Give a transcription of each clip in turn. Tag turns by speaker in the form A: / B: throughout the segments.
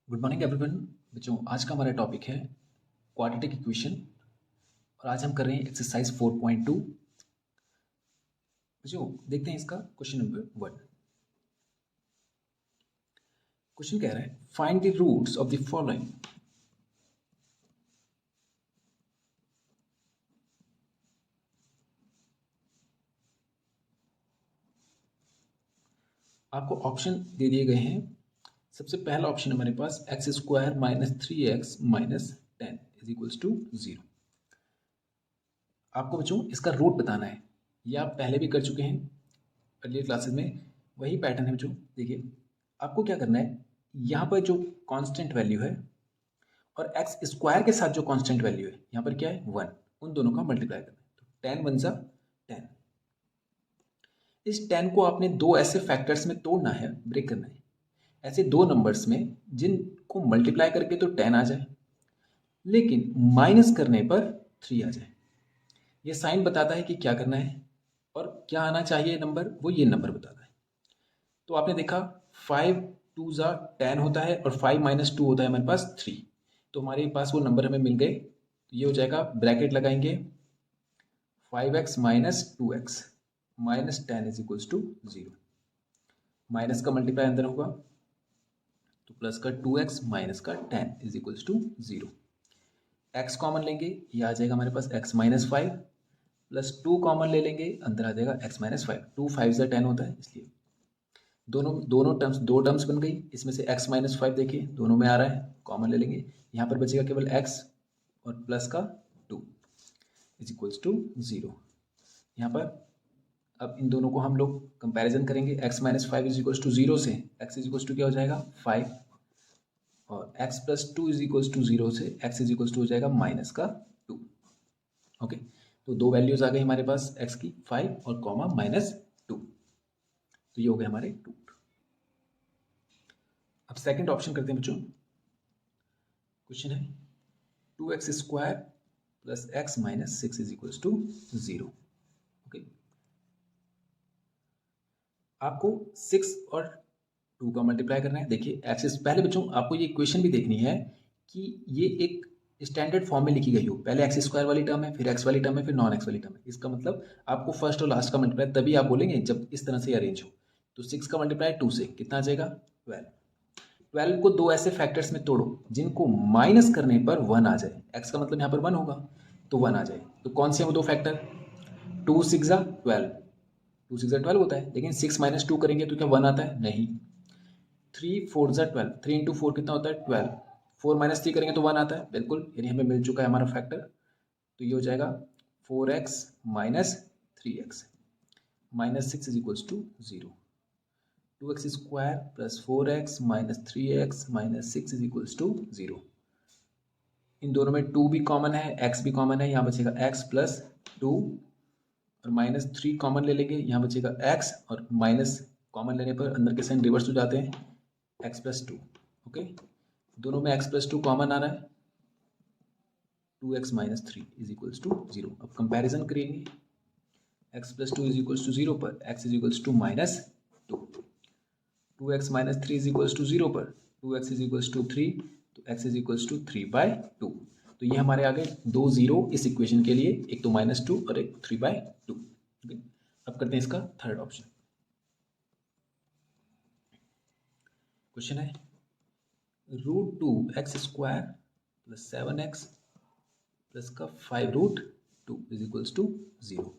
A: Good morning everyone. बच्चों, आज का हमारा टॉपिक है क्वाड्रेटिक इक्वेशन और आज हम कर रहे हैं एक्सरसाइज 4.2। बच्चों देखते हैं इसका क्वेश्चन नंबर 1। क्वेश्चन कह रहा है find the roots of the following. आपको ऑप्शन दे दिए गए हैं। सबसे पहला ऑप्शन हमारे पास x square minus 3x minus 10 is equals to 0। आपको बच्चों इसका रूट बताना है। ये आप पहले भी कर चुके हैं अर्लियर क्लासेस में। वही पैटर्न है बच्चों। देखिए आपको क्या करना है, यहाँ पर जो कांस्टेंट वैल्यू है और एक्स स्क्वायर के साथ जो कांस्टेंट वैल्यू है यहाँ पर क्या है 1, उन दोनों का मल्टीप्लाई करना है। तो 10 वन सा 10। इस 10 को आपने दो ऐसे फैक्टर्स में तोड़ना है, ब्रेक करना है। ऐसे दो नंबर्स में जिनको मल्टीप्लाई करके तो 10 आ जाए लेकिन माइनस करने पर 3 आ जाए। ये साइन बताता है कि क्या करना है और क्या आना चाहिए नंबर, वो ये नंबर बताता है। तो आपने देखा 5 2 ज़ा 10 होता है और 5 माइनस 2 होता है हमारे पास 3। तो हमारे पास वो नंबर हमें मिल गए। तो ये हो जाएगा, ब्रैकेट लगाएंगे 5x minus 2x minus 10 is equals to 0। Minus का मल्टीप्लाई अंदर होगा तो प्लस का 2x माइनस का 10 is equals to 0। x common लेंगे, ये आ जाएगा हमारे पास x माइनस 5 प्लस 2 कॉमन ले लेंगे, अंदर आ जाएगा x माइनस 5। 2 5 ज़ा 10 होता है, इसलिए दोनों दोनों टर्म्स दो टर्म्स बन गई। इसमें से x माइनस 5 देखिए दोनों में आ रहा है, कॉमन ले लेंगे। यहाँ पर बचेगा केवल x और प्लस का 2 इज इक्वल्स टू 0। यहाँ पर अब इन दोनों को हम लोग कंपैरिजन करेंगे। x minus 5 is equals to 0 से x इज इक्वल्स टू क्या हो जाएगा 5 और x plus 2 is equals to 0 से x इज इक्वल्स टू हो जाएगा माइनस का 2। ओके, तो दो वैल्यूज आ गई हमारे पास x की 5 और कॉमा माइनस 2। तो ये हो गए हमारे रूट। अब सेकंड ऑप्शन करते हैं बच्चों। क्वेश्चन है 2x square plus x minus 6 is equals to 0। Okay, आपको 6 और 2 का मल्टीप्लाई करना है। देखिए एक्सिस, पहले बच्चों आपको ये इक्वेशन भी देखनी है कि ये एक स्टैंडर्ड फॉर्म में लिखी गई हो। पहले एक्स स्क्वायर वाली टर्म है, फिर एक्स वाली टर्म है, फिर नॉन एक्स वाली टर्म है। इसका मतलब आपको फर्स्ट और लास्ट का मल्टीप्लाई तभी आप बोलेंगे जब इस तरह से अरेंज हो। तो 6 का मल्टीप्लाई 2 से कितना आ जाएगा 12। 12 को दो ऐसे फैक्टर्स में तोड़ो जिनको माइनस करने पर 1 आ जाए। एक्स का मतलब यहाँ पर 1 होगा तो 1 आ जाए। तो कौन से हैं वो दो फैक्टर, 2 6 12, 2 6 12 होता है, लेकिन 6 माइनस 2 करेंगे तो क्या 1 आता है, नहीं। 3 4 12, 3 इंटू 4 कितना होता है 12। 4 माइनस 3 करेंगे तो 1 आता है, बिल्कुल, यानी हमें मिल चुका है हमारा फैक्टर। तो ये हो जाएगा 4x minus 3x minus 6 is equals to 0। 2x square plus 4x minus 3x minus 6 is equals to 0। इन दोनों में 2 भी कॉमन है, x भी कॉमन है, यहाँ बचेगा x प्लस 2 और माइनस 3 कॉमन ले लेंगे, यहाँ बचेगा x और माइनस कॉमन लेने पर अंदर के साइन रिवर्स हो जाते हैं, x प्लस 2। ओके, दोनों में x प्लस 2 कॉमन आ रहा है, 2x minus 3 is equals to 0। अब कंपैरिजन करेंगे, x plus 2 is equals to 0 पर x is equals to minus 2। 2x minus 3 is equals to 0 पर 2x इज इक्वल्स टू 3, तो x is equals to 3/2। तो ये हमारे आ गए दो जीरो इस इक्वेशन के लिए, एक तो -2 और एक 3/2। ओके, अब करते हैं इसका थर्ड ऑप्शन। क्वेश्चन है √2x square plus 7x plus का 5√2 इज इक्वल्स टू 0।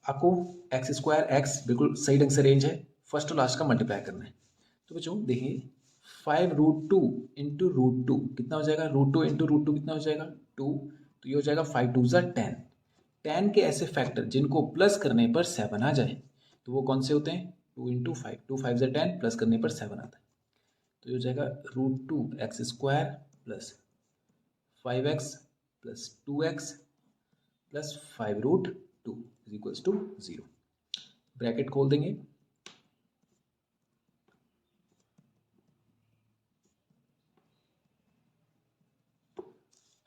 A: आपको एक्स स्क्वायर एक्स बिल्कुल सही ढंग से रेंज है, फर्स्ट और लास्ट का मल्टीप्लाई करना है। तो बच्चों देखिए 5√2 इंटू √2 कितना हो जाएगा, √2 इंटू √2 कितना हो जाएगा 2। तो ये हो जाएगा 5 2 ज़ा 10। 10 के ऐसे फैक्टर जिनको प्लस करने पर 7 आ जाए तो वो कौन से होते हैं, 2 इंटू 5, 2 5 ज़ा 10 प्लस करने पर 7 आता है। तो ये हो जाएगा √2x square plus 5x plus 2x plus 5√2 is equals to 0। Bracket खोल देंगे,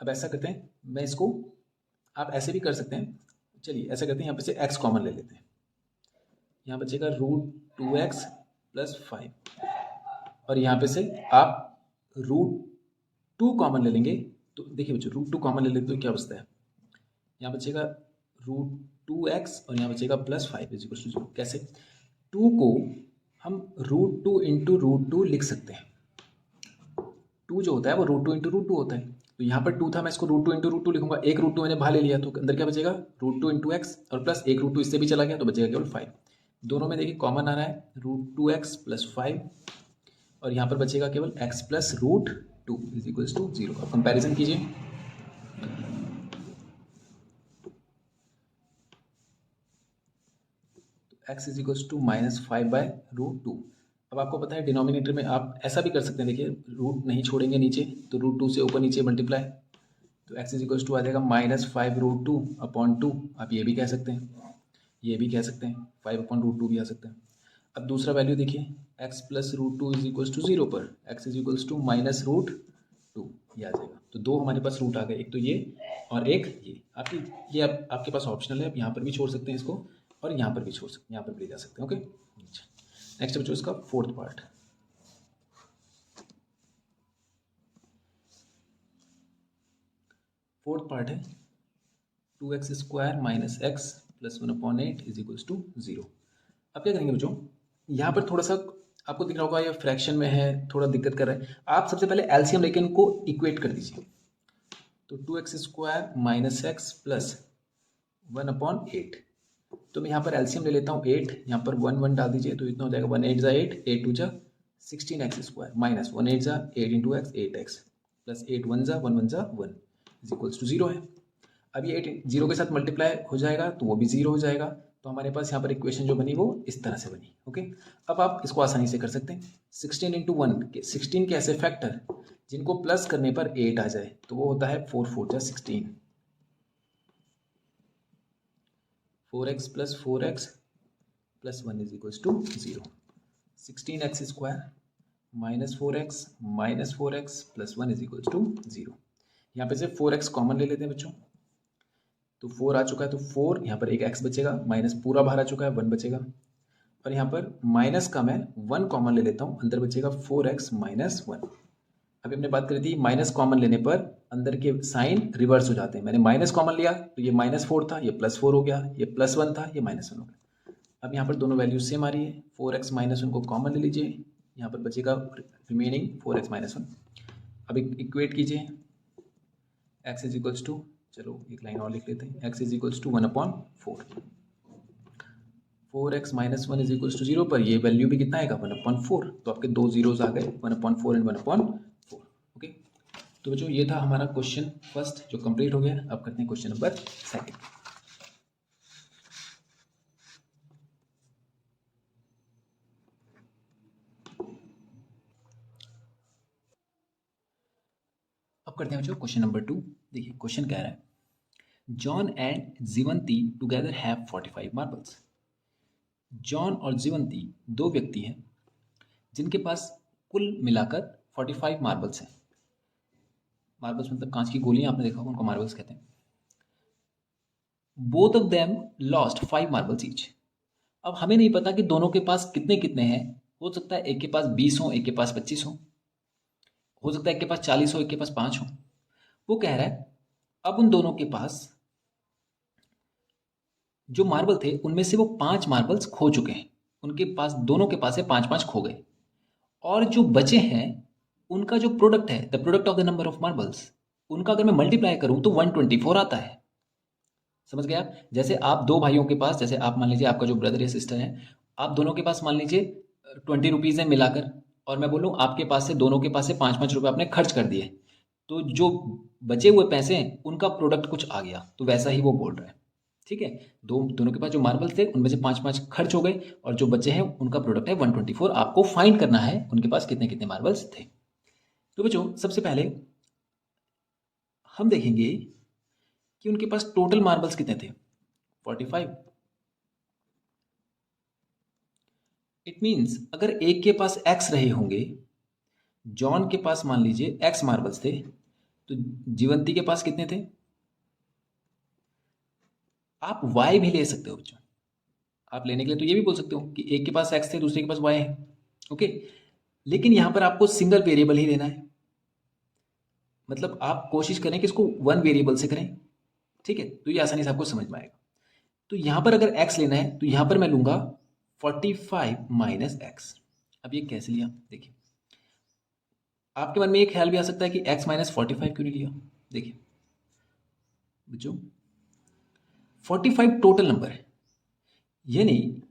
A: अब ऐसा करते हैं, मैं इसको, आप ऐसे भी कर सकते हैं। चलिए ऐसा करते हैं, यहाँ पे से x कॉमन ले लेते हैं, यहाँ बचेगा √2x प्लस 5 और यहाँ पे से आप √2 कॉमन ले लेंगे। तो देखिए बच्चों, √2 कॉमन ले लेते तो क्या बचता है, यहाँ बचेगा √2x और यहाँ बचेगा +5 = 0। कैसे, 2 को हम √2 इंटू √2 लिख सकते हैं। 2 जो होता है वो √2 इंटू √2 होता है। तो यहाँ पर 2 था, मैं इसको √2 इंटू √2 लिखूंगा। एक √2 मैंने बाहर ले लिया तो अंदर क्या बचेगा, √2 इंटू एक्स और प्लस एक √2 इससे भी चला गया तो बचेगा केवल 5। दोनों में देखिए कॉमन आ रहा है √2x + 5 और यहाँ पर बचेगा केवल x + √2 = 0। अब कंपेरिजन कीजिए, x = -5/√2। अब आपको पता है डिनोमिनेटर में आप ऐसा भी कर सकते हैं, देखिए रूट नहीं छोड़ेंगे नीचे तो √2 से ऊपर नीचे मल्टीप्लाई, तो x = आ जाएगा -5√2/2। आप ये भी कह सकते हैं, ये भी कह सकते हैं, 5/√2 भी आ सकता है। अब दूसरा वैल्यू देखिए, x + √2 = 0 पर x = -√2 ये आ जाएगा। तो दो हमारे पास रूट आ गए, एक तो ये और एक ये। ये आपके पास ऑप्शनल है, आप यहाँ पर भी छोड़ सकते हैं इसको और यहाँ पर भी छोड़ सकते हैं, यहाँ पर भी ले जा सकते हैं। ओके, नेक्स्ट बच्चों इसका फोर्थ पार्ट। फोर्थ पार्ट है 2x² - x + 1/8 = 0। अब क्या करेंगे बच्चों, यहाँ पर थोड़ा सा आपको दिख रहा होगा ये फ्रैक्शन में है, थोड़ा दिक्कत कर रहा है। आप सबसे पहले एलसीएम लेके इनको इक्वेट कर दीजिए। तो 2x² - x + 1/8, तो मैं यहाँ पर एलसीएम ले लेता हूँ 8, यहाँ पर 1 1 डाल दीजिए तो इतना हो जाएगा 1 8 = 8, 8 2 = 16x² - 1 8 = 8 × x 8x + 8 1 = 1 1 = 1 = 0 है। अब ये 8 0 के साथ मल्टीप्लाई हो जाएगा तो वो भी 0 हो जाएगा। तो हमारे पास यहाँ पर इक्वेशन जो बनी वो इस तरह से बनी। ओके, अब आप इसको आसानी से कर सकते हैं। 16 × 1 के 16 के ऐसे फैक्टर जिनको प्लस करने पर 8 आ जाए तो वो होता है 4 4 = 16, 4x + 4x + 1 = 0। 16x² - 4x - 4x + 1 = 0। यहाँ पे से 4x कॉमन ले लेते हैं बच्चों, तो 4 आ चुका है तो 4, यहाँ पर एक x बचेगा, माइनस पूरा बाहर आ चुका है 1 बचेगा, और यहाँ पर माइनस का मैं 1 कॉमन ले लेता हूँ, अंदर बचेगा 4x - 1। अभी हमने बात करी थी माइनस कॉमन लेने पर अंदर के साइन रिवर्स हो जाते हैं। मैंने माइनस कॉमन लिया तो ये -4 था, ये +4 हो गया, ये +1 था, ये -1 हो गया। अब यहाँ पर दोनों वैल्यूज सेम आ रही है, 4x - 1 को कॉमन ले लीजिए, यहाँ पर बचेगा रिमेनिंग 4x - 1। अब इक्वेट कीजिए, x = चलो एक लाइन और लिख लेते हैं, x = 1/4। 4x - 1 = 0 पर ये वैल्यू भी कितना आएगा 1/4, तो आपके दो जीरोज आ गए 1/4 एंड 1/4। ओके, तो बच्चों ये था हमारा क्वेश्चन फर्स्ट जो कंप्लीट हो गया। अब करते हैं क्वेश्चन नंबर सेकंड। अब करते हैं बच्चों क्वेश्चन नंबर 2। देखिए क्वेश्चन कह रहा है, John and Jeevanti together have 45 marbles. John और जीवंती दो व्यक्ति हैं जिनके पास कुल मिलाकर 45 मार्बल्स हैं। मार्बल्स मतलब कांच की गोलियां, आपने देखा होगा, उनको मार्बल्स कहते हैं। Both of them lost 5 marbles each. अब हमें नहीं पता कि दोनों के पास कितने कितने हैं। हो सकता है एक के पास 20 हो, एक के पास 25 हो सकता है एक के पास 40 हो, एक के पास 5 हो। वो कह रहा है अब उन दोनों के पास जो मार्बल थे उनमें से वो 5 मार्बल्स खो चुके हैं। उनके पास, दोनों के पास से 5 5 खो गए, और जो बचे हैं उनका जो प्रोडक्ट है, the product of the number of marbles, उनका अगर मैं मल्टीप्लाई करूं तो 124 आता है। समझ गया? जैसे आप दो भाइयों के पास, जैसे आप मान लीजिए आपका जो ब्रदर या सिस्टर है, आप दोनों के पास मान लीजिए 20 रुपीज़ है मिलाकर, और मैं बोलूँ आपके पास से, दोनों के पास से 5 5 रुपये आपने खर्च कर दिए, तो जो बचे हुए पैसे हैं उनका प्रोडक्ट कुछ आ गया, तो वैसा ही वो बोल रहा है। ठीक है, दोनों के पास जो मार्बल थे उनमें से 5 5 खर्च हो गए, और जो बचे हैं उनका प्रोडक्ट है 124। आपको फाइंड करना है उनके पास कितने कितने मार्बल्स थे। तो बच्चों सबसे पहले हम देखेंगे कि उनके पास टोटल मार्बल्स कितने थे, 45। इट मीन्स अगर एक के पास x रहे होंगे, जॉन के पास मान लीजिए x मार्बल्स थे, तो जीवंती के पास कितने थे। आप y भी ले सकते हो बच्चों, आप लेने के लिए तो ये भी बोल सकते हो कि एक के पास x थे दूसरे के पास y है। ओके, लेकिन यहाँ पर आपको सिंगल वेरिएबल ही लेना है, मतलब आप कोशिश करें कि इसको वन वेरिएबल से करें, ठीक है, तो ये आसानी से आपको समझ में आएगा। तो यहाँ पर अगर x लेना है तो यहाँ पर मैं लूँगा 45 माइनस एक्स। अब ये कैसे लिया, देखिए आपके मन में एक ख्याल भी आ सकता है कि x माइनस 45 क्यों नहीं लिया। देखिए बच्चों 45 टोटल नंबर है, यानी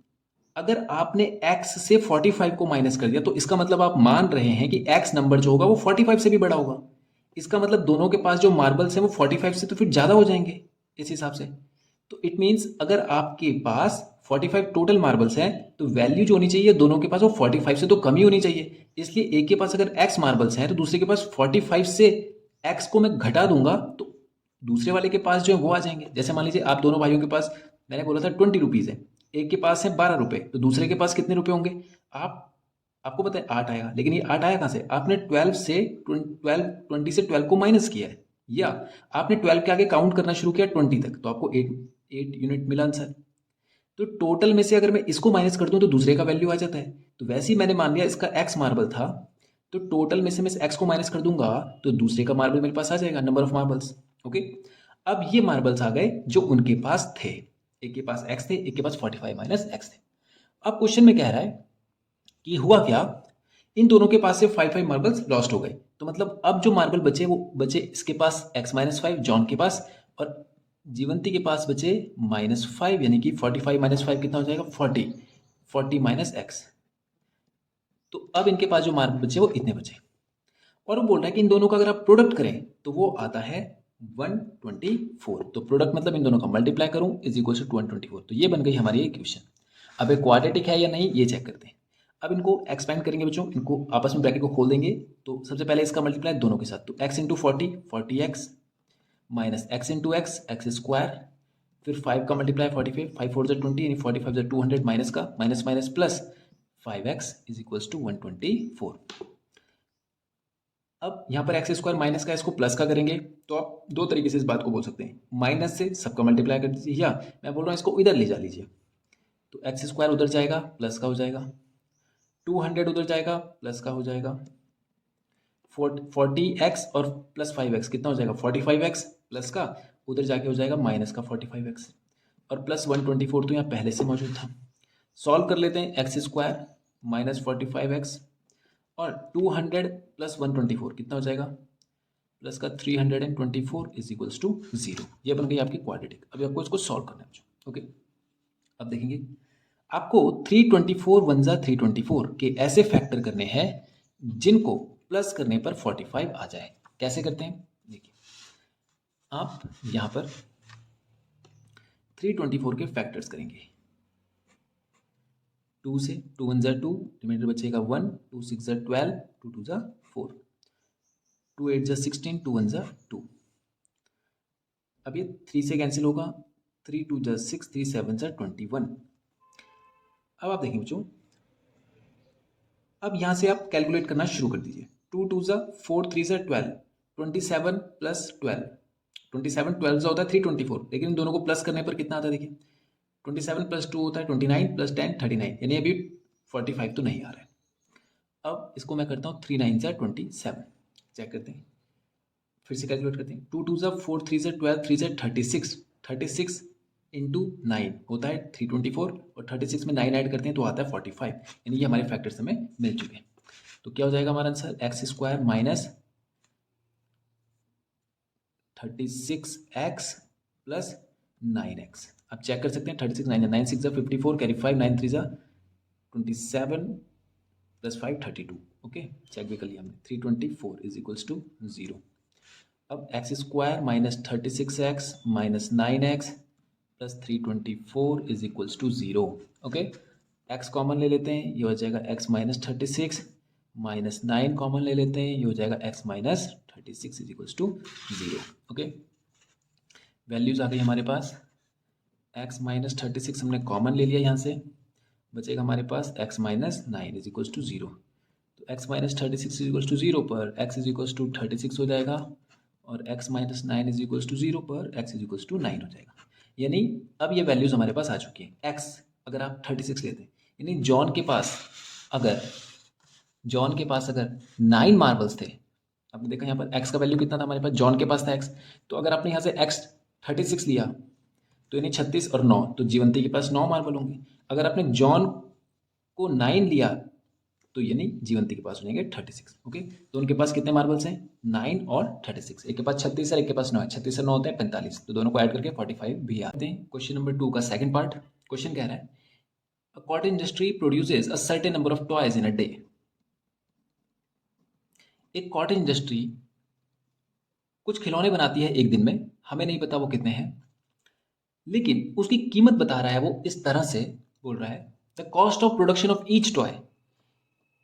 A: अगर आपने x से 45 को माइनस कर दिया तो इसका मतलब आप मान रहे हैं कि x नंबर जो होगा वो 45 से भी बड़ा होगा। इसका मतलब दोनों के पास जो मार्बल्स हैं वो 45 से तो फिर ज़्यादा हो जाएंगे इस हिसाब से। तो इट मीन्स अगर आपके पास 45 टोटल मार्बल्स हैं तो वैल्यू जो होनी चाहिए दोनों के पास वो 45 से तो कम ही होनी चाहिए। इसलिए एक के पास अगर x मार्बल्स हैं तो दूसरे के पास 45 से x को मैं घटा दूंगा तो दूसरे वाले के पास जो है वो आ जाएंगे। जैसे मान लीजिए आप दोनों भाइयों के पास, मैंने बोला था 20 रुपीज़ है, एक के पास है 12 रुपये, तो दूसरे के पास कितने रुपए होंगे, आपको पता है 8 आएगा। लेकिन ये 8 आया कहाँ से, आपने 12 से 20 से 12 को माइनस किया है, या आपने 12 के आगे काउंट करना शुरू किया 20 तक, तो आपको 8 यूनिट मिला आंसर। तो टोटल में से अगर मैं इसको माइनस कर दूं तो दूसरे का वैल्यू आ जाता है। तो वैसे ही मैंने मान लिया इसका x मार्बल था, तो टोटल में से मैं x को माइनस कर दूंगा तो दूसरे का मार्बल मेरे पास आ जाएगा, नंबर ऑफ मार्बल्स। ओके, अब ये मार्बल्स आ गए जो उनके पास थे, एक के पास x थे, एक के पास 45 माइनस एक्स थे। अब क्वेश्चन में कह रहा है कि हुआ क्या, इन दोनों के पास से 5 मार्बल्स लॉस्ट हो गए, तो मतलब अब जो मार्बल बचे वो बचे इसके पास x माइनस 5 जॉन के पास, और जीवंती के पास बचे -5, यानी कि 45 माइनस 5 कितना हो जाएगा 40 माइनस एक्स। तो अब इनके पास जो मार्बल बचे वो इतने बचे, और वो बोल रहा है कि इन दोनों का अगर आप प्रोडक्ट करें तो वो आता है 124। तो प्रोडक्ट मतलब इन दोनों का मल्टीप्लाई करूं इज इक्वल टू 124। तो ये बन गई हमारी इक्वेशन। अब ये क्वाड्रेटिक है या नहीं ये चेक करते हैं। अब इनको एक्सपेंड करेंगे बच्चों, इनको आपस में ब्रैकेट को खोल देंगे। तो सबसे पहले इसका मल्टीप्लाई दोनों के साथ, तो x into 40x minus x into x square, फिर 5 का मल्टीप्लाई 45, 5 4 जा 20 यानी 45 जा 200, माइनस का minus minus plus 5x is equals to 124। अब यहाँ पर एक्स स्क्वायर माइनस का इसको प्लस का करेंगे, तो आप दो तरीके से इस बात को बोल सकते हैं, माइनस से सबका मल्टीप्लाई कर दीजिए, या मैं बोल रहा हूँ इसको इधर ले जा लीजिए। तो एक्स स्क्वायर उधर जाएगा प्लस का हो जाएगा, 200 उधर जाएगा प्लस का हो जाएगा, 40x और प्लस 5x कितना हो जाएगा 45x, प्लस का उधर जाके हो जाएगा माइनस का 45x, और प्लस 124 तो यहाँ पहले से मौजूद था। सॉल्व कर लेते हैं, एक्स स्क्वायर माइनस 45x और 200 प्लस 124 कितना हो जाएगा प्लस का 324 इज इक्वल्स टू 0। ये बन गई आपकी क्वाड्रेटिक। अभी आपको इसको सॉल्व करना है। ओके, अब देखेंगे आपको 324 वन जा 324 के ऐसे फैक्टर करने हैं जिनको प्लस करने पर 45 आ जाए। कैसे करते हैं, देखिए आप यहाँ पर 324 के फैक्टर्स करेंगे, 2 से, 2 वन जा 2, रिमाइंडर बचेगा 1, 2 6 जा 12, 2 2 जा 4, 2 8 जा 16, 2 1 जा 2। अब ये 3 से कैंसिल होगा, 3 2 जा 6, 3 7 जा 21। अब आप देखें बच्चों, अब यहाँ से आप कैलकुलेट करना शुरू कर दीजिए, 2 2 जा 4, 3 जा 12, 27 प्लस 12, 27 12 जा होता है 324, लेकिन इन दोनों को प्लस करने पर कितना आता है देखिए, 27 प्लस 2 होता है 29 प्लस 10 39, यानी अभी 45 तो नहीं आ रहा है। अब इसको मैं करता हूँ 3 9 जा 27, चेक करते हैं, फिर से कैलकुलेट करते हैं, 2 2 जा 4, 3 जा 12, 3 जा 36, 36 इंटू 9 होता है 324, और 36 में 9 ऐड करते हैं तो आता है 45, यानी ये हमारे फैक्टर्स हमें मिल चुके हैं। तो क्या हो जाएगा हमारा answer, x square minus 36x plus 9x। आप चेक कर सकते हैं, 36 9 9 6 54, कैरी 5, 9 3 27 प्लस 5 32। ओके, चेक भी कर लिया हमने, 324 इज इक्वल्स टू 0। अब x square minus 36x minus 9x plus 324 is equals to 0। Okay, x common ले लेते हैं, ये हो जाएगा x माइनस 36 माइनस 9 कॉमन ले लेते हैं, ये हो जाएगा x minus 36 is equals to 0। Okay, values आ गई हमारे पास, x माइनस 36 हमने कॉमन ले लिया, यहाँ से बचेगा हमारे पास x minus 9 is equals to 0। तो x minus 36 is equals to 0 पर x इज इक्वल्स टू 36 हो जाएगा, और x minus 9 is equals to 0 पर x इज इक्वल्स टू 9 हो जाएगा। यानी अब ये वैल्यूज हमारे पास आ चुकी हैं। x अगर आप 36 लेते हैं, यानी जॉन के पास अगर जॉन के पास अगर 9 मार्बल्स थे, आपने देखा यहाँ पर एक्स का वैल्यू कितना था हमारे पास, जॉन के पास था एक्स, तो अगर आपने यहाँ से एक्स 36 लिया तो यानी 36 और 9, तो जीवंती के पास 9 मार्बल होंगे। अगर आपने जॉन को 9 लिया तो यानी जीवंती के पास हो जाएंगे 36। ओके, तो उनके पास कितने मार्बल्स हैं, 9 और 36। एक के पास 36 है, एक के पास 9 है, 36 और 9 होते हैं 45, तो दोनों को ऐड करके 45 भी आते हैं। क्वेश्चन नंबर 2 का सेकंड पार्ट। क्वेश्चन कह रहा है अ cotton industry produces a certain number of toys in a day. एक कॉटन इंडस्ट्री कुछ खिलौने बनाती है एक दिन में, हमें नहीं पता वो कितने हैं, लेकिन उसकी कीमत बता रहा है वो इस तरह से, बोल रहा है the cost of production of each toy.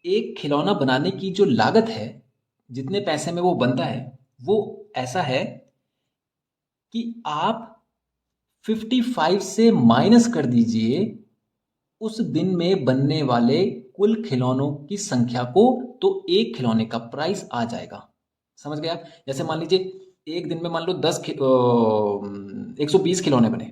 A: एक खिलौना बनाने की जो लागत है, जितने पैसे में वो बनता है, वो ऐसा है कि आप 55 से माइनस कर दीजिए उस दिन में बनने वाले कुल खिलौनों की संख्या को, तो एक खिलौने का प्राइस आ जाएगा। समझ गया? जैसे मान लीजिए एक दिन में मान लो 120 खिलौने बने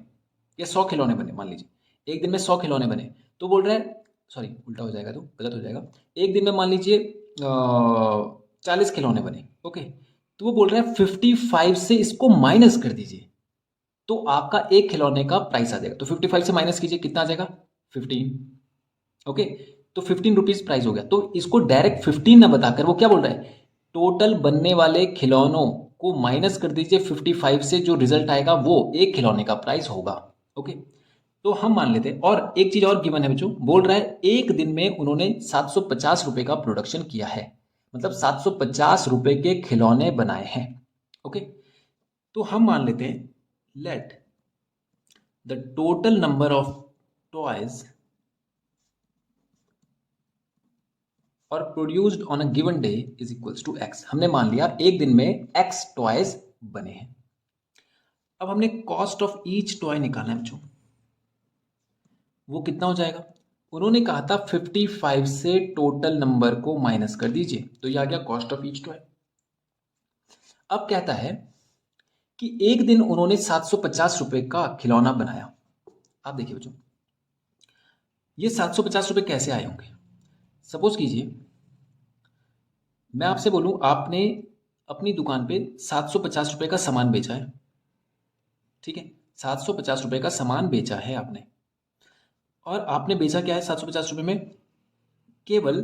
A: या 100 खिलौने बने, मान लीजिए एक दिन में 100 खिलौने बने, तो बोल रहा है, सॉरी उल्टा हो जाएगा तो गलत हो जाएगा, एक दिन में मान लीजिए 40 खिलौने बने। ओके, तो वो बोल रहा है 55 से इसको माइनस कर दीजिए तो आपका एक खिलौने का प्राइस आ जाएगा। तो 55 से माइनस कीजिए, कितना आ जाएगा, 15। ओके, तो 15 रुपीज प्राइस हो गया। तो इसको डायरेक्ट 15 ना बताकर वो क्या बोल रहा है, टोटल बनने वाले खिलौनों को माइनस कर दीजिए 55 से, जो रिजल्ट आएगा वो एक खिलौने का प्राइस होगा। ओके, तो हम मान लेते हैं। और एक चीज और गिवन है बच्चों, बोल रहा है एक दिन में उन्होंने 750 रुपए का प्रोडक्शन किया है, मतलब 750 रुपए के खिलौने बनाए हैं। ओके, तो हम मान लेते हैं let the total number of toys और produced on a given day is equals to x. हमने मान लिया एक दिन में एक्स टॉयज बने हैं। अब हमने कॉस्ट ऑफ ईच टॉय निकालना है बच्चों, वो कितना हो जाएगा, उन्होंने कहा था 55 से टोटल नंबर को माइनस कर दीजिए, तो ये आ गया कॉस्ट ऑफ ईच टॉय। अब कहता है कि एक दिन उन्होंने 750 रुपए का खिलौना बनाया। आप देखिए बच्चों, ये 750 रुपए कैसे आए होंगे। सपोज कीजिए मैं आपसे बोलूं आपने अपनी दुकान पे 750 रुपए का सामान बेचा है, ठीक है, 750 रुपए का सामान बेचा है आपने, और आपने बेचा क्या है 750 रुपए में, केवल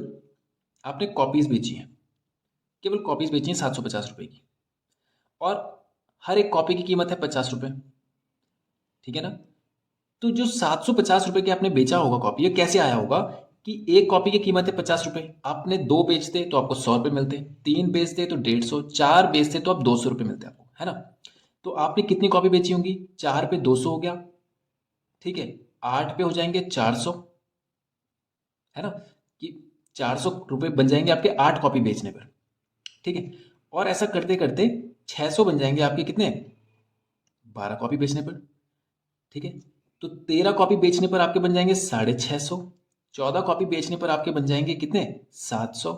A: आपने कॉपीज बेची हैं, केवल कॉपीज बेची हैं 750 रुपए की, और हर एक कॉपी की कीमत है 50 रुपए, ठीक है ना। तो जो 750 रुपए की आपने बेचा होगा कॉपी, ये कैसे आया होगा कि एक कॉपी की कीमत है 50 रुपए, आपने 2 बेचते तो आपको 100 रुपए मिलते, 3 बेचते तो 150, 4 बेचते तो आप 200 रुपए मिलते आपको, है ना। तो आपने कितनी कॉपी बेची होंगी, 4 पे 200 हो गया, ठीक है, 8 पे हो जाएंगे 400, है ना, कि 400 रुपए बन जाएंगे आपके 8 कॉपी बेचने पर, ठीक है। और ऐसा करते करते 600 बन जाएंगे आपके कितने, 12 कॉपी बेचने पर, ठीक है। तो 13 कॉपी बेचने पर आपके बन जाएंगे 650, 14 कॉपी बेचने पर आपके बन जाएंगे कितने, 700,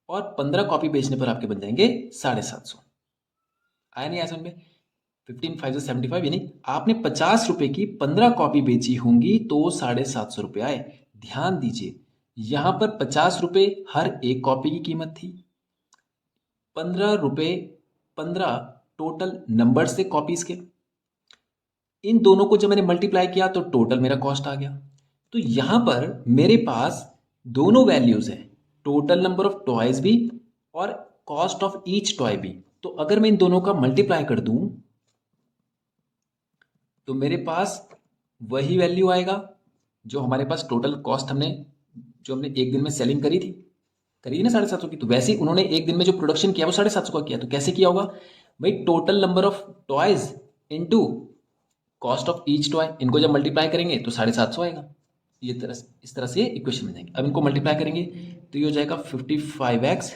A: और 15 कॉपी बेचने पर आपके बन जाएंगे 750। आया नहीं आया समझ में, 15 5 75, यानी आपने 50 रुपए की 15 कॉपी बेची होंगी तो 750 रुपए आए। ध्यान दीजिए यहां पर 50 रुपए हर एक कॉपी की कीमत थी, 15 रुपए 15 टोटल नंबर से कॉपीज के, इन दोनों को जब मैंने मल्टीप्लाई किया तो टोटल मेरा कॉस्ट आ गया। तो यहां पर मेरे पास दोनों वैल्यूज हैं, टोटल नंबर ऑफ टॉयज भी और कॉस्ट ऑफ ईच टॉय भी। तो अगर मैं इन दोनों का मल्टीप्लाई कर दूं तो मेरे पास वही वैल्यू आएगा जो हमारे पास टोटल कॉस्ट जो हमने एक दिन में सेलिंग करी थी ना 750 की। तो वैसे ही उन्होंने एक दिन में जो प्रोडक्शन किया वो 750 का किया, तो कैसे किया होगा भाई, total number of toys into cost of each toy, इनको जब मल्टीप्लाई करेंगे तो 750 आएगा। इस तरह से इक्वेशन बन जाएंगे। अब इनको मल्टीप्लाई करेंगे तो ये हो जाएगा 55x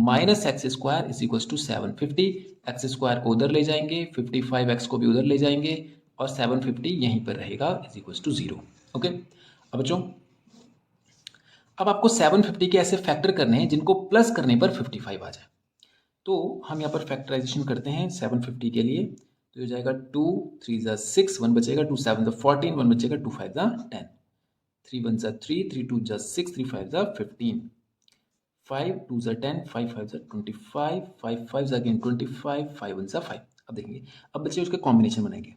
A: minus x square is equals to 750। X square को उधर ले जाएंगे, 55x को भी उधर ले जाएंगे, और 750 यहीं पर रहेगा इज इक्वल्स टू 0। ओके, अब बच्चों अब आपको 750 के ऐसे फैक्टर करने हैं जिनको प्लस करने पर 55 आ जाए। तो हम यहाँ पर फैक्टराइजेशन करते हैं 750 के लिए, तो हो जाएगा 2 3 ज़ा 6, 1 बचेगा, 2 7 ज़ा 14, 1 बचेगा, 2 5 ज़ा 10, 3 1 ज़ा 3, 3 2 ज़ा 6, 3 5 ज़ा 15, 5 2 ज़ा 10, 5 5 ज़ा 25, 5 5 ज़ा अगेन 25, 5 1 ज़ा 5। अब देखेंगे, अब बच्चे उसके कॉम्बिनेशन बनाएंगे।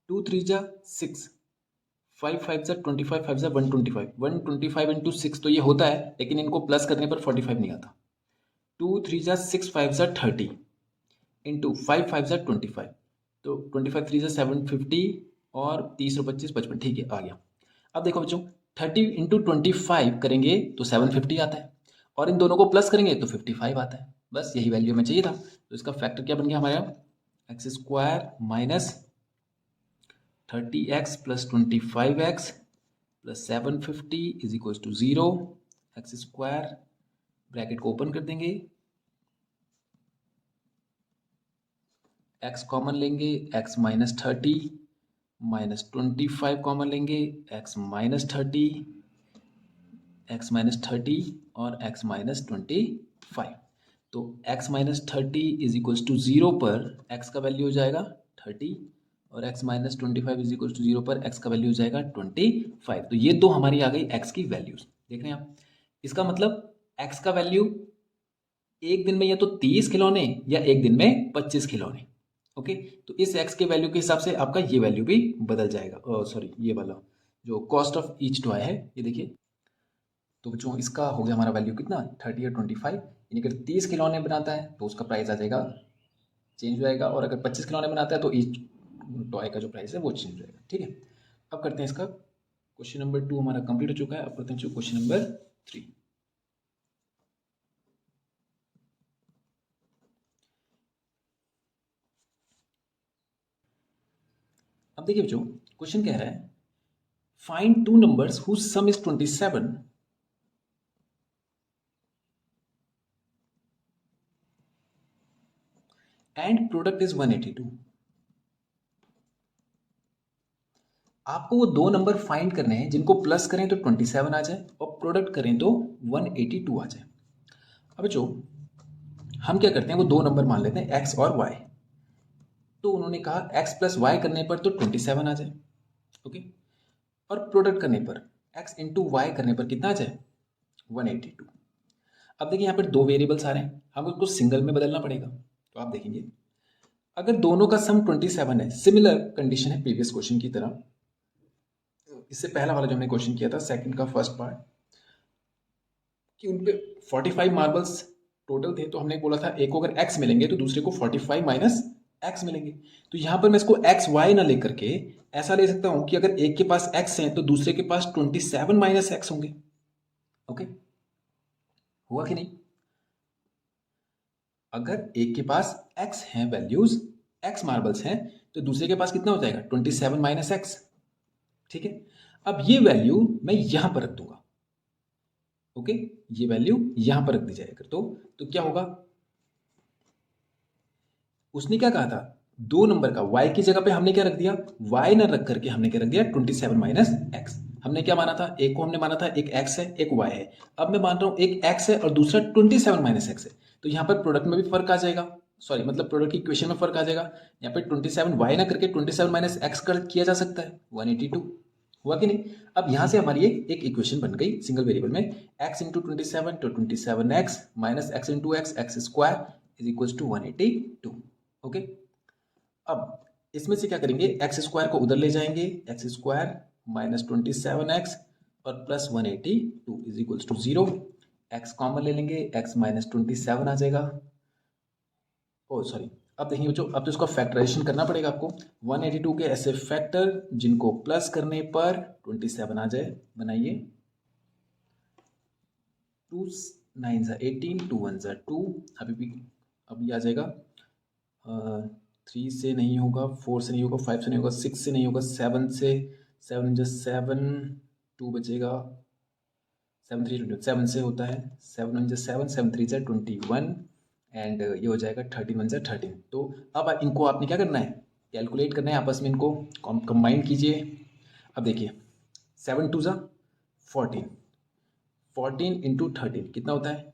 A: 2 3 ज़ा 6, 5 5 ज़ा 25, 5 ज़ा 125, 125 इंटू 6 तो ये होता है, लेकिन इनको प्लस करने पर 45 नहीं आता। 2 3 ज़ा 6, 5 ज़ा 30 इंटू 5 5 ज़ा 25, तो 25 3 ज़ा 750 और 30 और 25 55, ठीक है, आ गया। अब देखो बच्चों, 30 इंटू 25 करेंगे तो 750 आता है, और इन दोनों को प्लस करेंगे तो 55 आता है। बस यही वैल्यू हमें चाहिए था। तो इसका फैक्टर क्या बन गया हमारा, x square minus 30x plus 25x plus 750 is equal to 0। X square bracket को ओपन कर देंगे, x कॉमन लेंगे, x माइनस 30 माइनस 25 कॉमन लेंगे, x माइनस 30, x माइनस 30 और x माइनस 25। तो x minus 30 is equal to 0 पर x का value हो जाएगा 30, और x minus 25 is equal to 0 पर x का वैल्यू हो जाएगा 25। तो ये दो हमारी आ गई x की वैल्यूज। देख रहे हैं आप, इसका मतलब x का वैल्यू एक दिन में या तो 30 खिलौने या एक दिन में 25 खिलौने। ओके, तो इस x के वैल्यू के हिसाब से आपका ये वैल्यू भी बदल जाएगा। सॉरी, ये वाला जो कॉस्ट ऑफ ईच टॉय है, ये देखिए। तो बच्चों इसका हो गया हमारा वैल्यू कितना, 30 और 25। यानी अगर 30 खिलौने बनाता है तो उसका प्राइस आ जाएगा, चेंज हो जाएगा, और अगर 25 खिलौने बनाता है तो ईच टॉय का जो प्राइस है वो चेंज हो जाएगा। ठीक है, अब करते हैं इसका क्वेश्चन नंबर 2 हमारा कंप्लीट हो चुका है। अब करते हैं क्वेश्चन नंबर 3। अब देखिए बच्चों, क्वेश्चन कह रहा है find two numbers whose sum is 27 and product is 182। आपको वो दो नंबर फाइंड करने हैं जिनको प्लस करें तो 27 आ जाए और प्रोडक्ट करें तो 182 आ जाए। अब बच्चों हम क्या करते हैं, वो दो नंबर मान लेते हैं x और y। तो उन्होंने कहा x प्लस वाई करने पर तो 27 आ जाए, ओके, और प्रोडक्ट करने पर x इंटू वाई करने पर कितना आ जाए, 182। अब देखिए यहाँ पर दो वेरिएबल्स आ रहे हैं, हमें उसको सिंगल में बदलना पड़ेगा। तो आप देखेंगे अगर दोनों का सम 27 है, सिमिलर कंडीशन है प्रीवियस क्वेश्चन की तरह, इससे पहला वाला जो हमने क्वेश्चन किया था सेकंड का फर्स्ट पार्ट, कि उन पे 45 मार्बल्स टोटल थे, तो हमने बोला था एक को अगर x मिलेंगे तो दूसरे को 45 माइनस x मिलेंगे। तो यहाँ पर मैं इसको x y ना लेकर के ऐसा ले सकता हूँ कि अगर एक के पास x है तो दूसरे के पास 27 माइनस x होंगे। ओके, हुआ कि नहीं? अगर एक के पास x हैं वैल्यूज, x मार्बल्स हैं, तो दूसरे के पास कितना हो जाएगा, 27 माइनस x। ठीक है, अब ये वैल्यू मैं यहां पर रख दूंगा। ओके, ये वैल्यू यहां पर रख दी जाएगा तो क्या होगा, उसने क्या कहा था, दो नंबर का y की जगह पे हमने क्या रख दिया, y ना रख करके हमने क्या रख दिया, 27 माइनस एक्स। हमने क्या माना था, एक को हमने माना था एक x है एक y है। अब मैं मान रहा हूं एक x है और दूसरा 27 माइनस एक्स है, तो यहाँ पर प्रोडक्ट में भी फर्क आ जाएगा, सॉरी मतलब प्रोडक्ट की इक्वेशन में फर्क आ जाएगा। यहाँ पे 27 y ना करके 27 माइनस एक्स कर किया जा सकता है, 182। हुआ कि नहीं? अब यहां से हमारी एक इक्वेशन बन गई सिंगल वेरिएबल में, x इंटू 27 तो 27x minus x into x square is equal to 182। Okay, अब इसमें से क्या करेंगे, एक्स स्क्वायर को उधर ले जाएंगे, एक्स स्क्वायर माइनस 27x और plus 182 is equal to 0। X common ले लेंगे, एक्स माइनस 27 आ जाएगा। ओ सॉरी, अब देखिए बच्चों, अब तो इसका फैक्टराइजेशन करना पड़ेगा आपको। 182 के ऐसे फैक्टर जिनको प्लस करने पर 27 आ जाए, बनाइए। 2 9 ज़ा 18, 2 1 ज़ा 2, अभी आ जाएगा। 3 से नहीं होगा, 4 से नहीं होगा, 5 से नहीं होगा, 6 से नहीं होगा, 7 से, 7 जो 7, 2 बचेगा, 7 3 7 से होता है, 7 1 जो 7, 7 3 जो 21 एंड ये हो जाएगा 13 1 जो 13। तो अब इनको आपने क्या करना है, कैलकुलेट करना है, आपस में इनको कंबाइन कीजिए। अब देखिए 7 2 ज़ा 14, 14 इंटू 13 कितना होता है,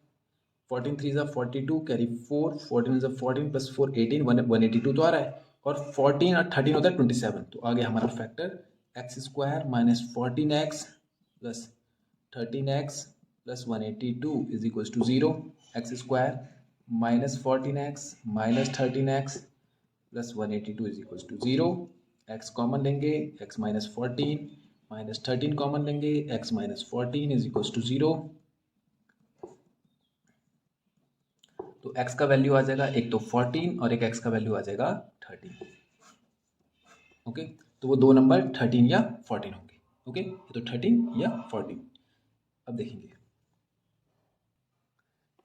A: 14 3 ज़ा 42 कैरी 4, 14 ज़ा 14 प्लस 4 18, 182 तो आ रहा है, और 14 और 13 होता है 27। तो आ गया हमारा factor x square minus 14x plus 13x plus 182 is equals to 0, x square minus 14x minus 13x plus 182 is equals to 0, x common लेंगे x माइनस 14 माइनस 13 कॉमन लेंगे x minus 14 is equals to 0। तो x का value आ जाएगा एक तो 14 और एक x का वैल्यू आ जाएगा 13। ओके, तो वो दो नंबर 13 या 14 होंगे। ओके, ये तो 13 या 14 अब देखेंगे।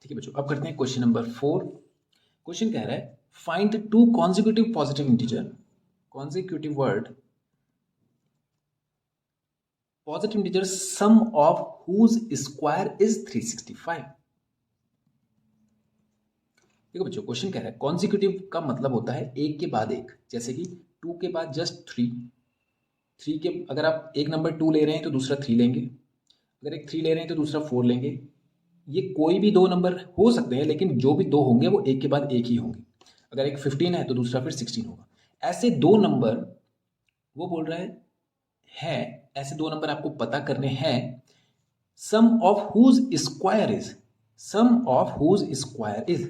A: ठीक है बच्चों, अब करते हैं क्वेश्चन नंबर 4। क्वेश्चन कह रहा है find the two consecutive positive integer, consecutive word positive integer sum of whose square is 365। देखो बच्चों, क्वेश्चन कह रहा है कॉन्जिक्यूटिव का मतलब होता है एक के बाद एक, जैसे कि 2 के बाद जस्ट 3 के अगर आप एक नंबर 2 ले रहे हैं तो दूसरा 3 लेंगे, अगर एक 3 ले रहे हैं तो दूसरा 4 लेंगे। ये कोई भी दो नंबर हो सकते हैं, लेकिन जो भी दो होंगे वो एक के बाद एक ही होंगे। अगर एक 15 है तो दूसरा फिर 16 होगा। ऐसे दो नंबर वो बोल रहा है ऐसे दो नंबर आपको पता करने हैं, sum of whose square is, sum of whose square is,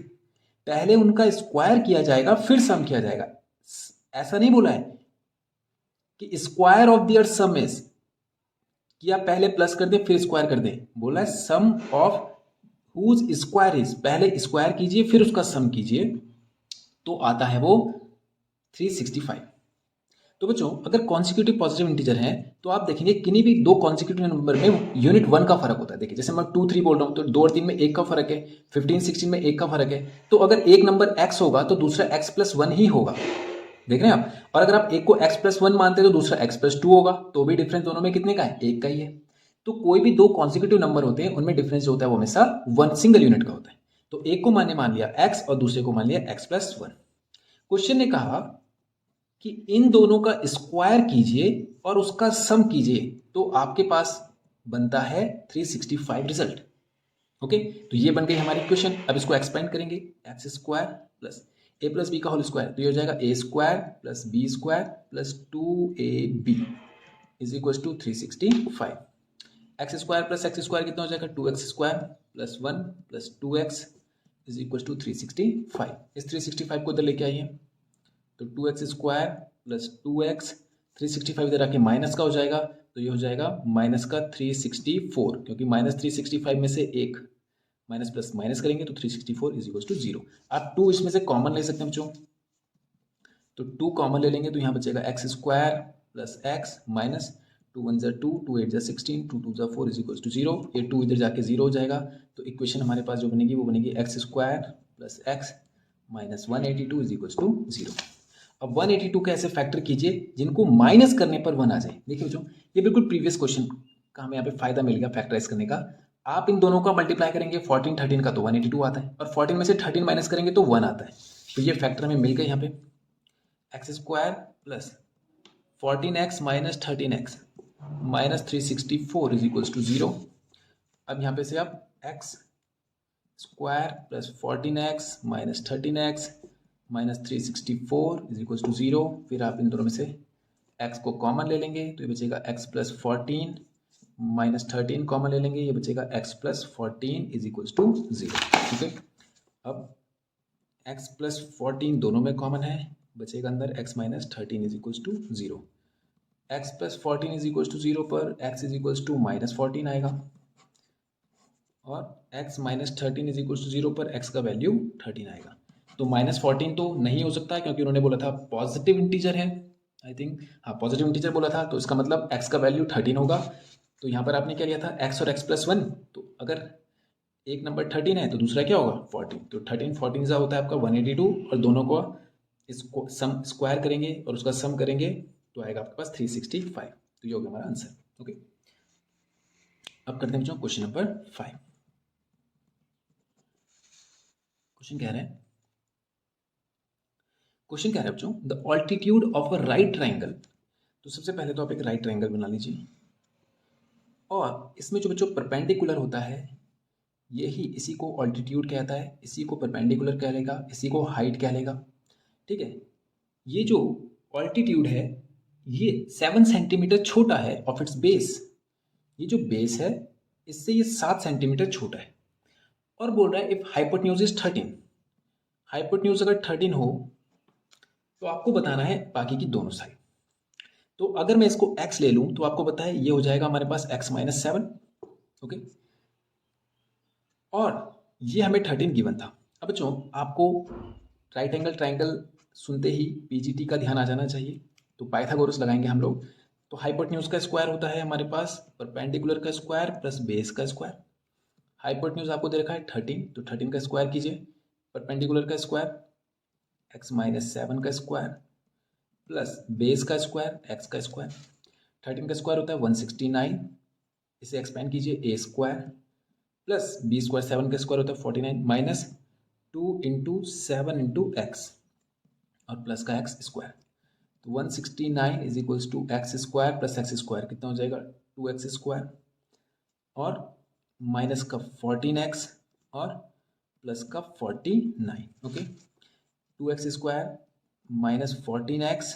A: पहले उनका स्क्वायर किया जाएगा फिर सम किया जाएगा। ऐसा नहीं बोला है कि square of their sum is कि आप पहले प्लस कर दें फिर स्क्वायर कर दें, बोला है सम ऑफ हुज स्क्वायर इज, पहले स्क्वायर कीजिए फिर उसका सम कीजिए, तो आता है वो 365। तो बच्चों अगर कॉन्सिक्यूटिव पॉजिटिव इंटीजर है तो आप देखेंगे किन्हीं भी दो कॉन्सिक्यूटिव नंबर में यूनिट 1 का फर्क होता है। देखिए जैसे मैं 2 3 बोल रहा हूं तो 2 और 3 में 1 का फर्क है, 15 16 में 1 का फर्क है। तो अगर एक नंबर x होगा तो दूसरा x प्लस 1 ही होगा, देख रहे हैं आप। और अगर आप एक को x प्लस 1 मानते हैं तो दूसरा x प्लस 2 होगा, तो भी डिफरेंस दोनों में कितने का है, एक का ही है। तो कोई भी दो कॉन्सिक्यूटिव नंबर होते हैं उनमें डिफरेंस जो होता है वो हमेशा वन सिंगल यूनिट का होता है। तो एक को मान लिया x और दूसरे को मान लिया x प्लस 1। क्वेश्चन ने कहा कि इन दोनों का स्क्वायर कीजिए और उसका सम कीजिए, तो आपके पास बनता है 365 रिजल्ट। ओके, तो ये बन गई हमारी क्वेश्चन। अब इसको एक्सपेंड करेंगे, x square plus A plus B का होल स्क्वायर, तो ये हो जाएगा A square plus B square plus 2ab is equal to 365। X square plus x square कितना हो जाएगा, 2x square plus 1 plus 2x is equal to 365। इस 365 को इधर लेके आइए, तो 2x स्क्वायर प्लस 2x 365 इधर आके माइनस का हो जाएगा, तो ये हो जाएगा माइनस का 364, क्योंकि माइनस 365 में से एक माइनस प्लस माइनस करेंगे तो 364 इज इक्वल टू 0। आप 2 इसमें से कॉमन ले सकते हैं बच्चों, तो 2 कॉमन ले लेंगे तो यहाँ बचेगा x square plus x minus 2 1 2 2 8 16 2 2 4 is equal to 0। ये 2 इधर जाके 0 हो जाएगा, तो इक्वेशन हमारे पास जो बनेगी वो बनेगी x square plus x minus 182 is equal to 0। अब 182 के ऐसे फैक्टर कीजिए जिनको माइनस करने पर 1 आ जाए। देखिए बच्चों, ये बिल्कुल प्रीवियस क्वेश्चन का हमें यहाँ पे फायदा मिल गया फैक्टराइज करने का। आप इन दोनों का मल्टीप्लाई करेंगे 14 13 का तो 182 आता है, और 14 में से 13 माइनस करेंगे तो 1 आता है। तो ये फैक्टर हमें मिल गए यहाँ पे, x square plus 14x minus 13x minus 364 is equals to 0। अब यहाँ पे से आप x square plus 14x minus 13x minus 364 is equals to 0। फिर आप इन दोनों में से x को कॉमन ले लेंगे, तो ये बचेगा x प्लस 14 माइनस 13 कॉमन ले लेंगे, ये बचेगा x plus 14 is equals to 0। ठीक है, अब x प्लस 14 दोनों में कॉमन है, बचेगा अंदर x minus 13 is equals to 0। x plus 14 is equals to 0 पर x is equals to minus 14 आएगा, और x minus 13 is equals to 0 पर x का वैल्यू 13 आएगा। तो माइनस 14 तो नहीं हो सकता है क्योंकि उन्होंने बोला था पॉजिटिव इंटीजर है, आई थिंक हाँ पॉजिटिव इंटीजर बोला था, तो इसका मतलब x का वैल्यू 13 होगा। तो यहाँ पर आपने क्या लिया था, x और x प्लस 1, तो अगर एक नंबर 13 है तो दूसरा क्या होगा 14, तो 13 14 सा होता है आपका 182, और दोनों को इसको सम स्क्वायर करेंगे और उसका सम करेंगे तो आएगा आपके पास 365। तो ये हो गया हमारा आंसर। ओके, अब करते हैं बच्चों क्वेश्चन नंबर 5। क्वेश्चन कह रहे हैं बच्चों the altitude of a right triangle. तो सबसे पहले तो आप एक राइट ट्राइंगल बना लीजिए, और इसमें जो बच्चों परपेंडिकुलर होता है यही इसी को ऑल्टीट्यूड कहता है, इसी को परपेंडिकुलर कह लेगा, इसी को हाइट कह लेगा। ठीक है, ये जो ऑल्टीट्यूड है ये 7 सेंटीमीटर छोटा है ऑफ इट्स बेस। ये जो बेस है इससे ये 7 सेंटीमीटर छोटा है। और बोल रहा है इफ हाइपोटेन्यूज इज 13, हाइपोटेन्यूज अगर 13 हो तो आपको बताना है बाकी की दोनों साइड। तो अगर मैं इसको x ले लूं तो आपको पता है ये हो जाएगा हमारे पास x माइनस 7, ओके। और ये हमें 13 गिवन था। अब बच्चों आपको राइट एंगल ट्राइंगल सुनते ही पीजीटी का ध्यान आ जाना चाहिए, तो पाइथागोरस लगाएंगे हम लोग। तो हाइपोटेन्यूज का स्क्वायर होता है हमारे पास परपेंडिकुलर का स्क्वायर प्लस बेस का स्क्वायर। हाइपोटेन्यूज आपको दे रखा है 13, तो 13 का स्क्वायर कीजिए, परपेंडिकुलर का स्क्वायर x माइनस 7 का स्क्वायर प्लस बेस का स्क्वायर x का स्क्वायर। 13 का स्क्वायर होता है 169, इसे एक्सपेंड कीजिए a square plus b square, 7 का स्क्वायर होता है 49 माइनस 2 इंटू 7 इंटू एक्स और प्लस का x स्क्वायर। तो 169 is equals to x square plus x square कितना हो जाएगा 2x स्क्वायर और माइनस का 14x और प्लस का 49, okay. 2x square minus 14x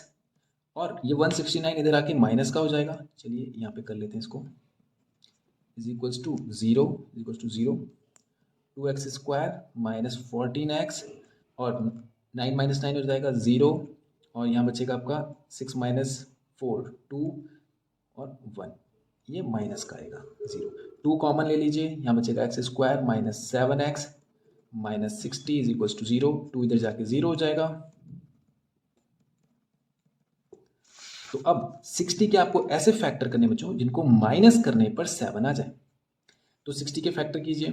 A: और ये 169 इधर आके माइनस का हो जाएगा, चलिए यहाँ पे कर लेते हैं इसको, is equals to 0 is equals to 0, 2x square minus 14x और 9 माइनस 9 हो जाएगा 0 और यहाँ बचेगा आपका 6 माइनस 4 2 और 1, ये माइनस का आएगा 0। 2 कॉमन ले लीजिए, यहाँ बचेगा x square minus 7x minus 60 is equals to 0, 2 इधर जाके 0 हो जाएगा। तो अब 60 के आपको ऐसे फैक्टर करने बच्चों जिनको माइनस करने पर 7 आ जाए। तो 60 के फैक्टर कीजिए,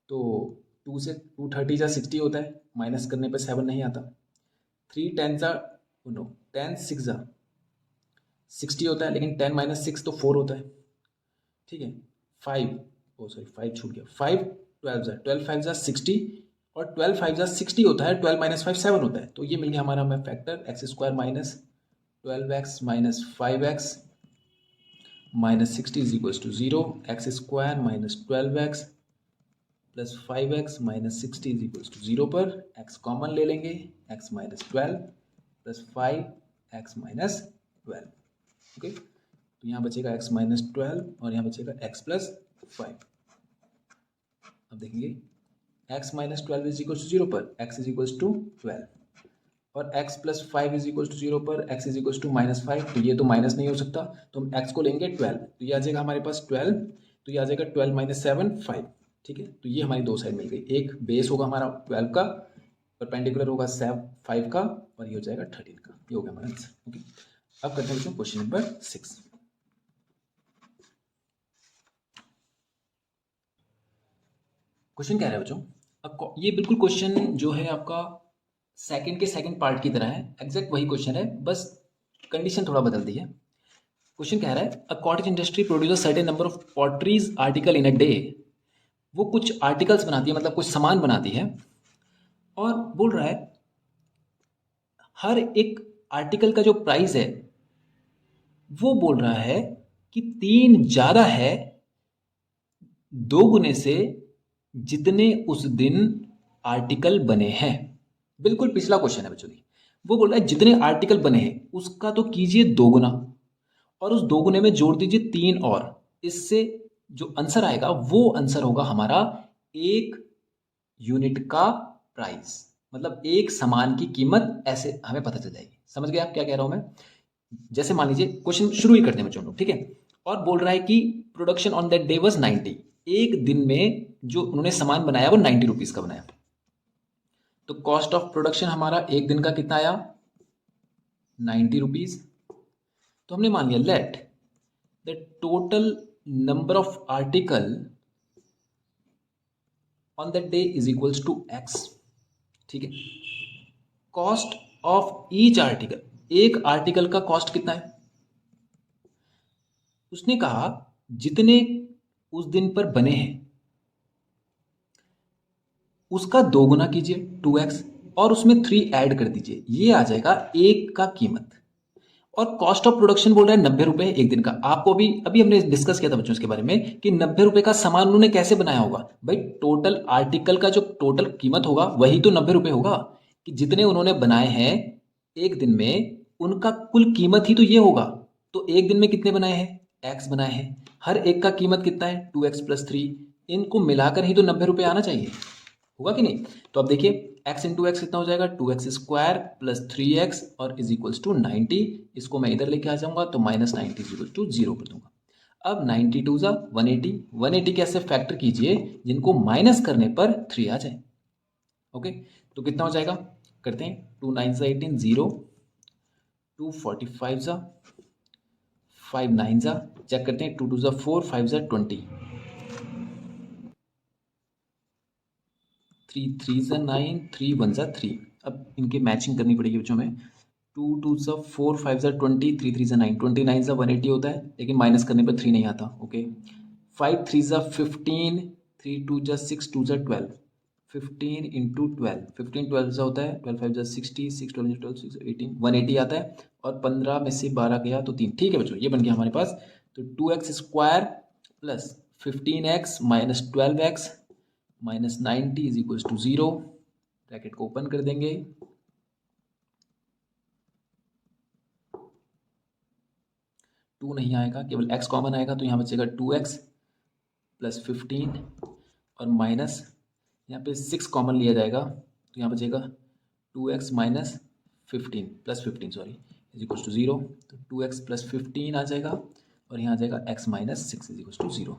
A: तो 2 से 2 30 जा 60 होता है, माइनस करने पर 7 नहीं आता। 3 10 जा 10 6 जा 60 होता है, लेकिन 10 माइनस 6 तो 4 होता है, ठीक है। 5 छूट गया, 5 12 5 जा 60 और 12 5 जा 60 होता है, 12 माइनस 5 7 होता है। तो ये मिल गया हमारा हमें factor x square minus 12x minus 5x minus 60 is equals to 0, x square minus 12x plus 5x minus 60 is equals to 0 पर x कॉमन ले लेंगे, x minus 12 plus 5x minus 12, okay. तो यहाँ बचेगा x माइनस 12 और यहाँ बचेगा x plus 5। अब देखेंगे x minus 12 is equals to 0 पर x इज इक्वल्स टू 12 और x plus 5 is equals to 0 पर x is equals to minus 5, तो ये तो माइनस नहीं हो सकता, तो हम x को लेंगे 12, तो ये आ जाएगा हमारे पास 12, तो ये आ जाएगा 12 माइनस 7 5, ठीक है। तो ये हमारी दो साइड मिल गई, एक बेस होगा हमारा 12 का, परपेंडिकुलर होगा 5 का और ये हो जाएगा 13 का, ये हो गया हमारा आंसर, ओके। अब करते हैं क्वेश्चन नंबर 6। क्वेश्चन क्या है बच्चों, ये बिल्कुल क्वेश्चन जो है आपका सेकंड पार्ट की तरह है, एग्जैक्ट वही क्वेश्चन है, बस कंडीशन थोड़ा बदल दी है। क्वेश्चन कह रहा है a cottage industry produce certain number of potteries article in a day, वो कुछ आर्टिकल्स बनाती है, मतलब कुछ सामान बनाती है, और बोल रहा है हर एक आर्टिकल का जो प्राइस है वो बोल रहा है कि 3 ज़्यादा है 2 गुने से जितने उस दिन आर्टिकल बने हैं। बिल्कुल पिछला क्वेश्चन है बच्चों, वो बोल रहा है जितने आर्टिकल बने हैं उसका तो कीजिए 2 गुना और उस 2 गुने में जोड़ दीजिए 3 और, इससे जो आंसर आएगा वो आंसर होगा हमारा 1 यूनिट का प्राइस, मतलब एक सामान की कीमत, ऐसे हमें पता चल जाएगी। समझ गए आप क्या कह रहा हूं मैं? जैसे मान लीजिए क्वेश्चन शुरू ही करते हैं बच्चों लोग, ठीक है। और बोल रहा है कि production on that day was 90, एक दिन में जो उन्होंने सामान बनाया वो 90 रुपीज का बनाया। तो कॉस्ट ऑफ प्रोडक्शन हमारा एक दिन का कितना आया 90 रुपीज। तो हमने मान लिया let the total number of article on that day is equals to x, ठीक है। कॉस्ट ऑफ ईच आर्टिकल, एक आर्टिकल का कॉस्ट कितना है, उसने कहा जितने उस दिन पर बने हैं उसका 2 गुना कीजिए 2x और उसमें 3 ऐड कर दीजिए, ये आ जाएगा एक का कीमत। और कॉस्ट ऑफ प्रोडक्शन बोल रहा है 90 रुपए एक दिन का। आपको अभी हमने डिस्कस किया था बच्चों इसके बारे में कि 90 रुपए का सामान उन्होंने कैसे बनाया होगा। भाई टोटल आर्टिकल का जो टोटल कीमत होगा वही तो 90 रुपए होगा, कि जितने उन्होंने बनाए हैं एक दिन में उनका कुल कीमत ही तो ये होगा। तो एक दिन में कितने बनाए हैं x बनाए हैं, हर एक का कीमत कितना है 2x प्लस 3, इनको मिलाकर ही तो 90 रुपये आना चाहिए, होगा कि नहीं। तो अब देखिए x इंटू एक्स कितना हो जाएगा 2x स्क्वायर प्लस 3x और इज इक्वल्स टू 90। इसको मैं इधर लेके आ जाऊंगा तो -90 इज इक्वल टू 0 कर दूंगा। अब 92 जा 180, 180 कैसे फैक्टर कीजिए जिनको माइनस करने पर 3 आ जाए। ओके, तो कितना हो जाएगा, करते हैं 2 9 जा 18 0, 2 45 जा 5 9 जा, चेक करते हैं 2 2 जा 4 5 जा 20, 3 3 जा 9 3 1 जा 3। अब इनके मैचिंग करनी पड़ेगी बच्चों में। 2 2 जा 4 5 जा 20, 3 3 जा 9, 29 जा 180 होता है, लेकिन माइनस करने पर 3 नहीं आता। ओके, 5 3 जा 15, 3 2 जा 6 2 जा 12, 15 इंटू 12, 15 12 जा होता है, 12 5 जा 60, 6 12 12 6 18, 180 आता है, और 15 में से 12 गया तो 3। ठीक है बच्चों, ये बन गया हमारे पास। तो 2x square plus 15x minus 12x minus 90 is equals to 0। Bracket को ओपन कर देंगे, टू नहीं आएगा, केवल x कॉमन आएगा, तो यहाँ बचेगा 2x प्लस 15 और माइनस यहाँ पे 6 कॉमन लिया जाएगा, तो यहाँ बचेगा 2x minus 15 plus 15 sorry is equal to 0। तो 2x प्लस 15 आ जाएगा और यहाँ आ जाएगा x minus 6 is equal to 0।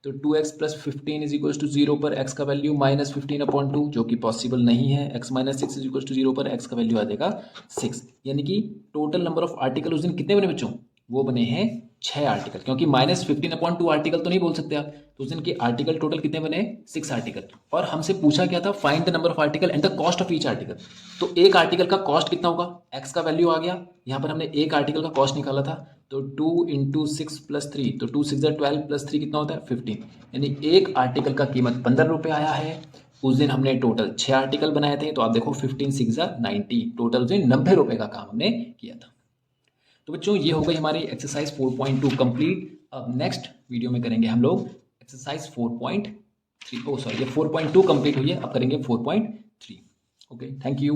A: तो 2x plus 15 is equal to 0 पर x का वैल्यू माइनस 15/2, जो कि पॉसिबल नहीं है। x minus 6 is equal to 0 पर x का वैल्यू आ जाएगा 6, यानी कि टोटल नंबर ऑफ आर्टिकल उस दिन कितने बने बच्चों, वो बने हैं 6 आर्टिकल, क्योंकि माइनस 15/2 आर्टिकल तो नहीं बोल सकते आप, तो उस दिन के आर्टिकल टोटल कितने बने 6 आर्टिकल। और हमसे पूछा क्या था, find the number of article and the cost of each article. तो एक आर्टिकल का कॉस्ट कितना होगा, x का वैल्यू आ गया, यहाँ पर हमने एक आर्टिकल का कॉस्ट निकाला था, तो 2 इंटू 6 प्लस 3, तो 2 6 12 प्लस 3 कितना होता है 15, यानी एक आर्टिकल का कीमत 15 रुपये आया है। उस दिन हमने टोटल 6 आर्टिकल बनाए थे, तो आप देखो 15 6 90, टोटल उस दिन 90 रुपये का काम हमने किया था। तो बच्चों ये हो गई हमारी एक्सरसाइज 4.2 कंप्लीट। अब नेक्स्ट वीडियो में करेंगे हम लोग एक्सरसाइज 4.3, सॉरी ये 4.2 कंप्लीट हुई है, अब करेंगे 4.3। Okay, thank you.